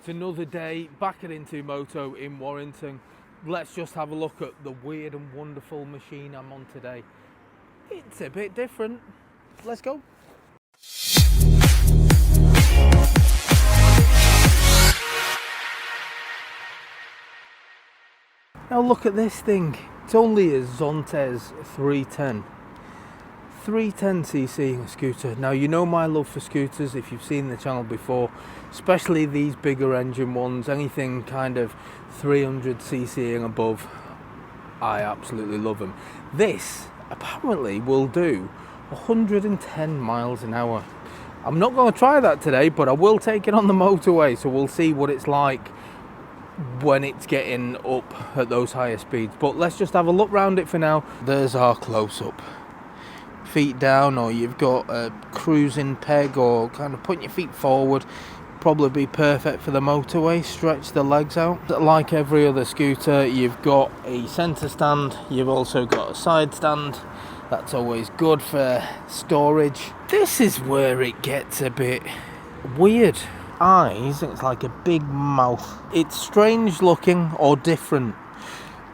It's another day back at Into Moto in Warrington. Let's just have a look at the weird and wonderful machine I'm on today. It's a bit different. Let's go. Now look at this thing. It's only a Zontes 310cc scooter. Now you know my love for scooters if you've seen the channel before, especially these bigger engine ones, anything kind of 300cc and above. I absolutely love them. This apparently will do 110 miles an hour. I'm not going to try that today, but I will take it on the motorway, so we'll see what it's like when it's getting up at those higher speeds. But let's just have a look round it for now. There's our close-up. Feet down, or you've got a cruising peg, or kind of putting your feet forward. Probably be perfect for the motorway. Stretch the legs out. Like every other scooter, you've got a centre stand, you've also got a side stand. That's always good for storage. This is where it gets a bit weird. Eyes, it's like a big mouth. It's strange looking or different.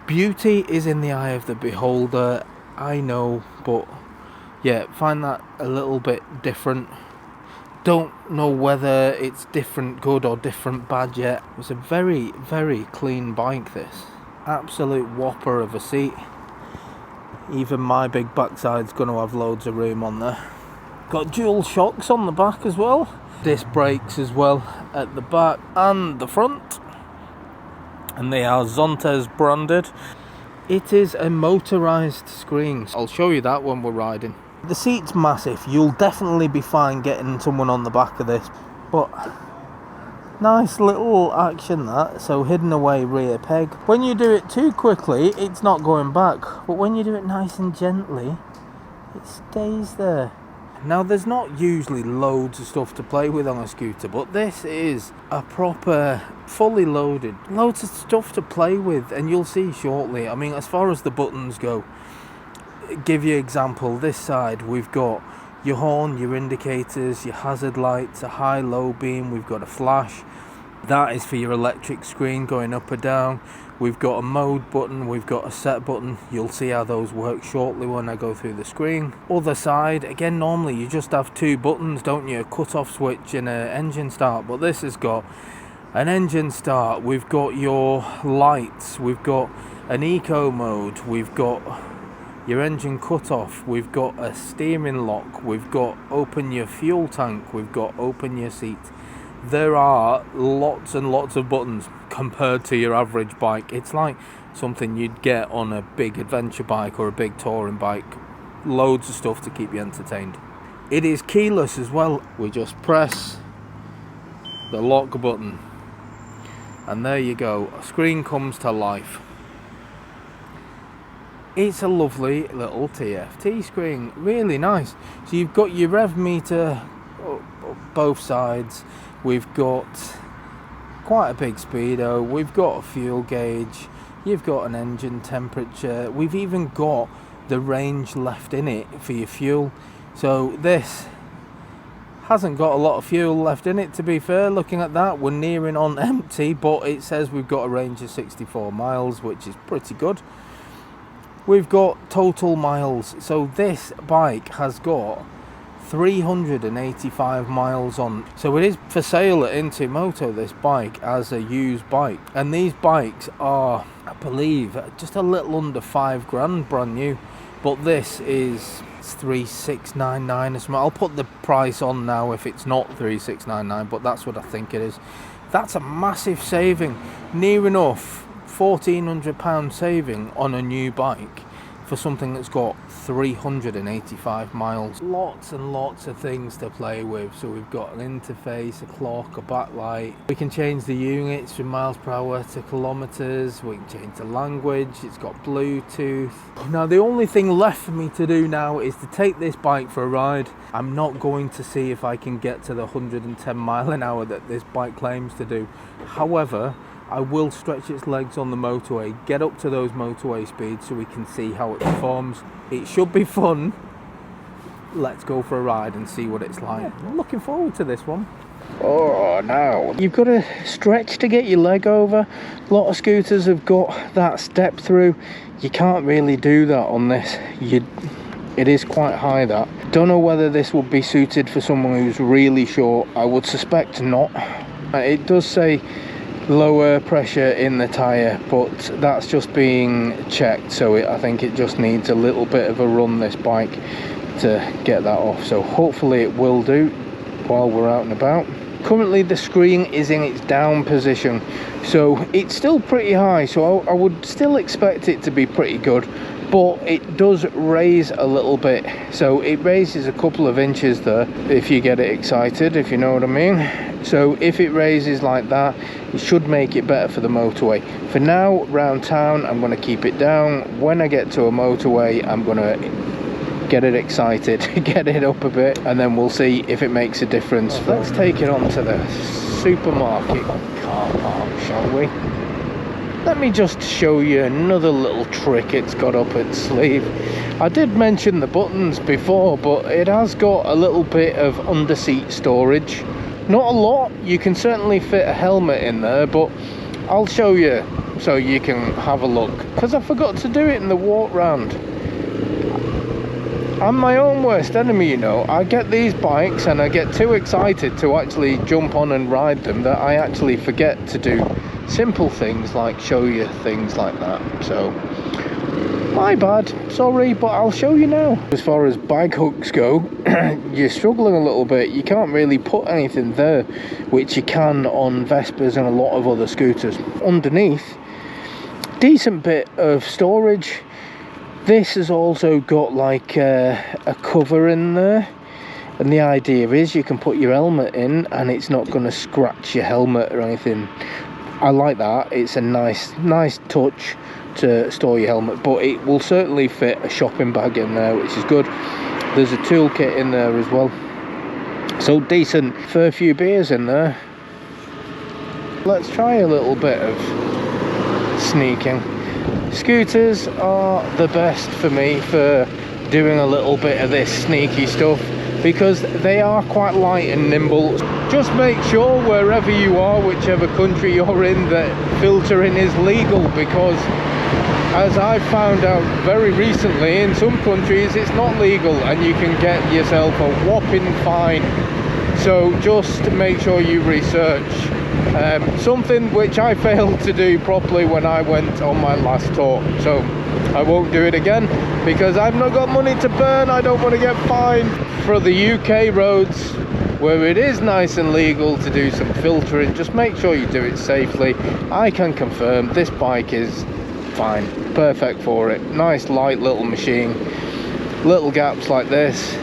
Beauty is in the eye of the beholder, I know, but yeah, find that a little bit different. Don't know whether it's different good or different bad yet. It's a very, very clean bike, this. Absolute whopper of a seat. Even my big backside's going to have loads of room on there. Got dual shocks on the back as well. Disc brakes as well at the back and the front. And they are Zontes branded. It is a motorised screen. I'll show you that when we're riding. The seat's massive. You'll definitely be fine getting someone on the back of this. But nice little action that. So hidden away rear peg. When you do it too quickly, it's not going back. But when you do it nice and gently, it stays there. Now there's not usually loads of stuff to play with on a scooter, but this is a proper fully loaded, loads of stuff to play with, and you'll see shortly. I mean, as far as the buttons go, give you an example. This side we've got your horn, your indicators, your hazard lights, a high low beam, we've got a flash. That is for your electric screen going up or down. We've got a mode button, we've got a set button. You'll see how those work shortly when I go through the screen. Other side, again, normally you just have two buttons, don't you? A cut-off switch and an engine start. But this has got an engine start. We've got your lights. We've got an eco mode. We've got your engine cut-off. We've got a steering lock. We've got open your fuel tank. We've got open your seat. There are lots and lots of buttons compared to your average bike. It's like something you'd get on a big adventure bike or a big touring bike. Loads of stuff to keep you entertained. It is keyless as well. We just press the lock button and there you go. A screen comes to life. It's a lovely little TFT screen. Really nice. So you've got your rev meter both sides. We've got quite a big speedo, we've got a fuel gauge, you've got an engine temperature, we've even got the range left in it for your fuel. So this hasn't got a lot of fuel left in it, to be fair. Looking at that, we're nearing on empty, but it says we've got a range of 64 miles, which is pretty good. We've got total miles, so this bike has got 385 miles on. So it is for sale at Into Moto, this bike, as a used bike. And these bikes are, I believe, just a little under £5,000 brand new. But this is 3,699 or something. I'll put the price on now if it's not 3,699, but that's what I think it is. That's a massive saving. Near enough £1,400 saving on a new bike for something that's got 385 miles. Lots and lots of things to play with. So we've got an interface, a clock, a backlight. We can change the units from miles per hour to kilometers. We can change the language. It's got Bluetooth. Now the only thing left for me to do now is to take this bike for a ride. I'm not going to see if I can get to the 110 mile an hour that this bike claims to do. However, I will stretch its legs on the motorway, get up to those motorway speeds so we can see how it performs. It should be fun. let's go for a ride and see what it's like. I'm looking forward to this one. Oh, now you've got to stretch to get your leg over. A lot of scooters have got that step through. You can't really do that on this. It is quite high, that. Don't know whether this would be suited for someone who's really short. I would suspect not. It does say lower pressure in the tyre, but that's just being checked, so I think it just needs a little bit of a run, this bike, to get that off. So hopefully it will do while we're out and about. Currently the screen is in its down position, so it's still pretty high, so I would still expect it to be pretty good, but it does raise a little bit, so it raises a couple of inches there if you get it excited, if you know what I mean. So if it raises like that, it should make it better for the motorway. For now, round town, I'm going to keep it down. When I get to a motorway, I'm going to get it excited, get it up a bit, and then we'll see if it makes a difference. Let's take it on to the supermarket car park, shall we? Let me just show you another little trick it's got up its sleeve. I did mention the buttons before, but it has got a little bit of underseat storage. Not a lot, you can certainly fit a helmet in there, but I'll show you so you can have a look, because I forgot to do it in the walk round. I'm my own worst enemy, you know. I get these bikes and I get too excited to actually jump on and ride them that I actually forget to do simple things like show you things like that. So my bad, sorry, but I'll show you now. As far as bike hooks go, you're struggling a little bit. You can't really put anything there, which you can on Vespas and a lot of other scooters. Underneath, decent bit of storage. This has also got like a cover in there, and the idea is you can put your helmet in and it's not going to scratch your helmet or anything. I like that. It's a nice touch to store your helmet, but it will certainly fit a shopping bag in there, which is good. There's a toolkit in there as well, so decent for a few beers in there. Let's try a little bit of sneaking. Scooters are the best for me for doing a little bit of this sneaky stuff, because they are quite light and nimble. Just make sure wherever you are, whichever country you're in, that filtering is legal, because as I found out very recently, in some countries it's not legal and you can get yourself a whopping fine. So just make sure you research. Something which I failed to do properly when I went on my last tour, so I won't do it again because I've not got money to burn. I don't want to get fined. For the UK roads where it is nice and legal to do some filtering, just make sure you do it safely. I can confirm this bike is fine, perfect for it. Nice light little machine, little gaps like this,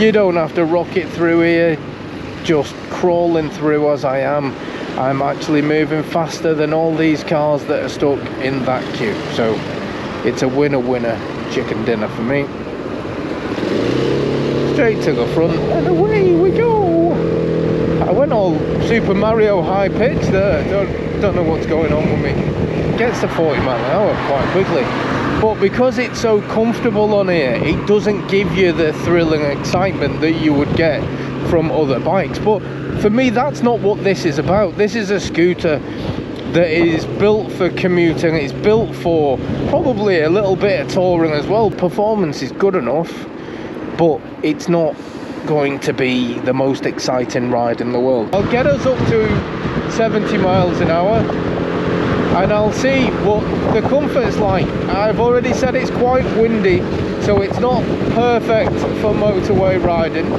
you don't have to rock it through here. Just crawling through as I am, I'm actually moving faster than all these cars that are stuck in that queue. So it's a winner chicken dinner for me. Straight to the front and away we go. I went all Super Mario high pitch there. Don't know what's going on with me. Gets to 40 miles an hour quite quickly, but because it's so comfortable on here, it doesn't give you the thrilling excitement that you would get from other bikes. But for me, that's not what this is about. This is a scooter that is built for commuting. It's built for probably a little bit of touring as well. Performance is good enough, but it's not going to be the most exciting ride in the world. I'll get us up to 70 miles an hour and I'll see what the comfort's like. I've already said it's quite windy, so it's not perfect for motorway riding.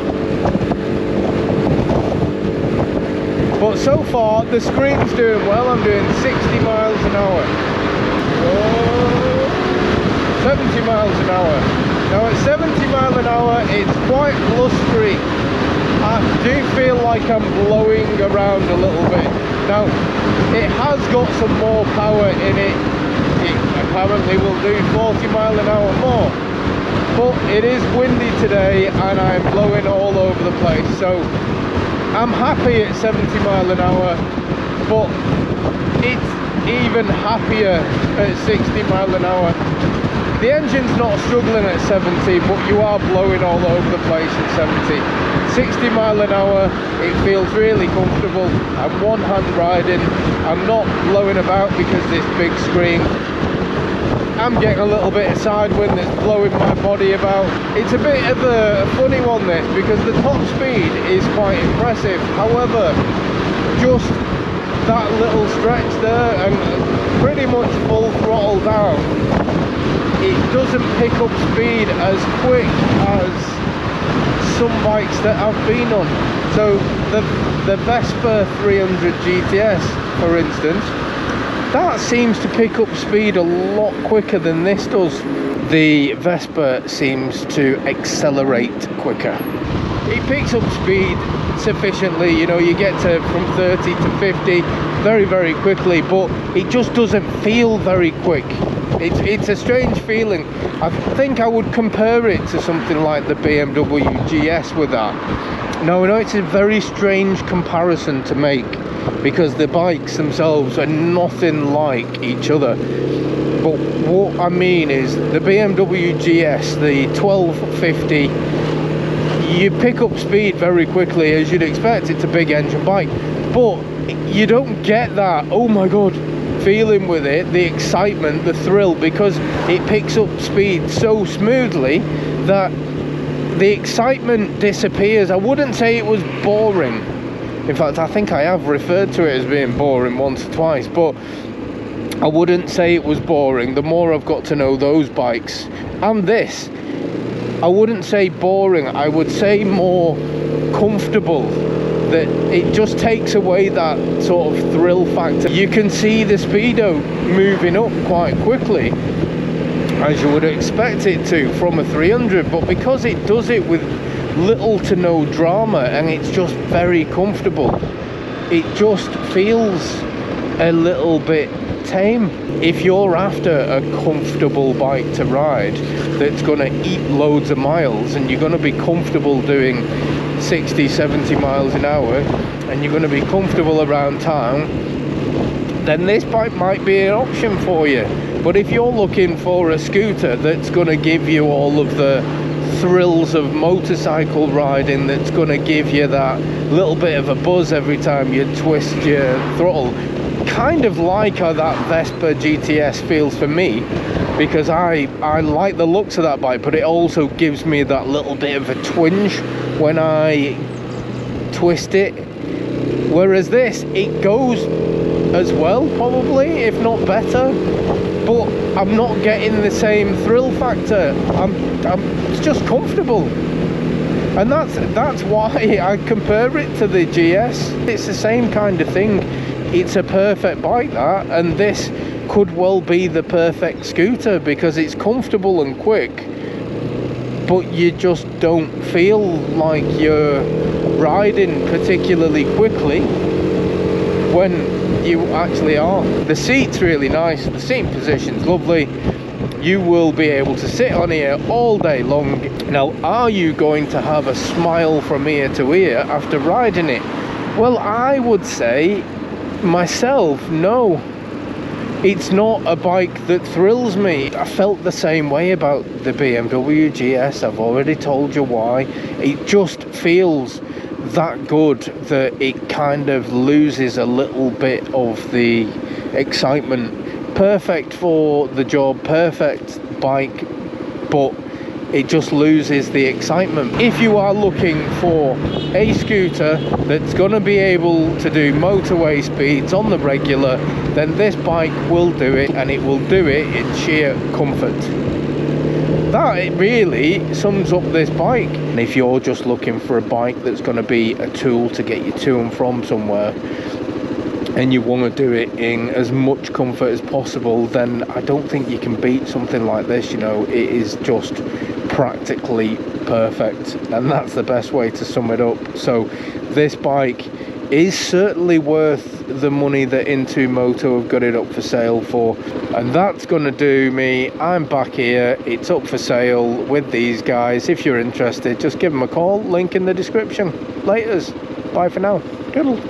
But so far, the screen's doing well. I'm doing 60 miles an hour. 70 miles an hour. Now at 70 miles an hour, it's quite blustery. I do feel like I'm blowing around a little bit. Now, it has got some more power in it. It apparently will do 40 miles an hour more. But it is windy today and I'm blowing all over the place. So I'm happy at 70 miles an hour, but it's even happier at 60 miles an hour. The engine's not struggling at 70, but you are blowing all over the place at 70. 60 mile an hour, it feels really comfortable. I'm one-hand riding. I'm not blowing about because this big screen. I'm getting a little bit of side wind that's blowing my body about. It's a bit of a funny one, this, because the top speed is quite impressive. However, just that little stretch there and pretty much full throttle down, it doesn't pick up speed as quick as some bikes that I've been on. So the Vespa 300 GTS, for instance, that seems to pick up speed a lot quicker than this does. The Vespa seems to accelerate quicker. It picks up speed sufficiently, you know, you get to from 30 to 50 very, very quickly, but it just doesn't feel very quick. It's a strange feeling. I think I would compare it to something like the BMW GS with that. No, it's a very strange comparison to make, because the bikes themselves are nothing like each other. But what I mean is the BMW GS, the 1250, you pick up speed very quickly, as you'd expect. It's a big engine bike, but you don't get that oh my god feeling with it, the excitement, the thrill, because it picks up speed so smoothly that the excitement disappears. I wouldn't say it was boring. In fact, I think I have referred to it as being boring once or twice, but I wouldn't say it was boring. The more I've got to know those bikes and this, I wouldn't say boring, I would say more comfortable. That it just takes away that sort of thrill factor. You can see the speedo moving up quite quickly, as you would expect it to from a 300, but because it does it with little to no drama and it's just very comfortable, it just feels a little bit tame. If you're after a comfortable bike to ride that's going to eat loads of miles, and you're going to be comfortable doing 60, 70 miles an hour, and you're going to be comfortable around town, then this bike might be an option for you. But if you're looking for a scooter that's going to give you all of the thrills of motorcycle riding, that's going to give you that little bit of a buzz every time you twist your throttle, kind of like how that Vespa GTS feels for me, because I like the looks of that bike, but it also gives me that little bit of a twinge when I twist it. Whereas this, it goes as well, probably, if not better, but I'm not getting the same thrill factor. It's just comfortable, and that's why I compare it to the GS. It's the same kind of thing. It's a perfect bike, that, and this could well be the perfect scooter because it's comfortable and quick, but you just don't feel like you're riding particularly quickly when you actually are. The seat's really nice, the seat position's lovely. You will be able to sit on here all day long. Now, are you going to have a smile from ear to ear after riding it? Well, I would say myself, no. It's not a bike that thrills me. I felt the same way about the BMW GS. I've already told you why. It just feels that good that it kind of loses a little bit of the excitement. Perfect for the job, perfect bike, but it just loses the excitement. If you are looking for a scooter that's going to be able to do motorway speeds on the regular, then this bike will do it, and it will do it in sheer comfort. That, it really sums up this bike. And if you're just looking for a bike that's going to be a tool to get you to and from somewhere, and you want to do it in as much comfort as possible, then I don't think you can beat something like this. You know, it is just practically perfect, and that's the best way to sum it up. So this bike is certainly worth the money that Into Moto have got it up for sale for, and that's going to do me. I'm back here, it's up for sale with these guys. If you're interested, just give them a call, link in the description. Laters, bye for now, doodle.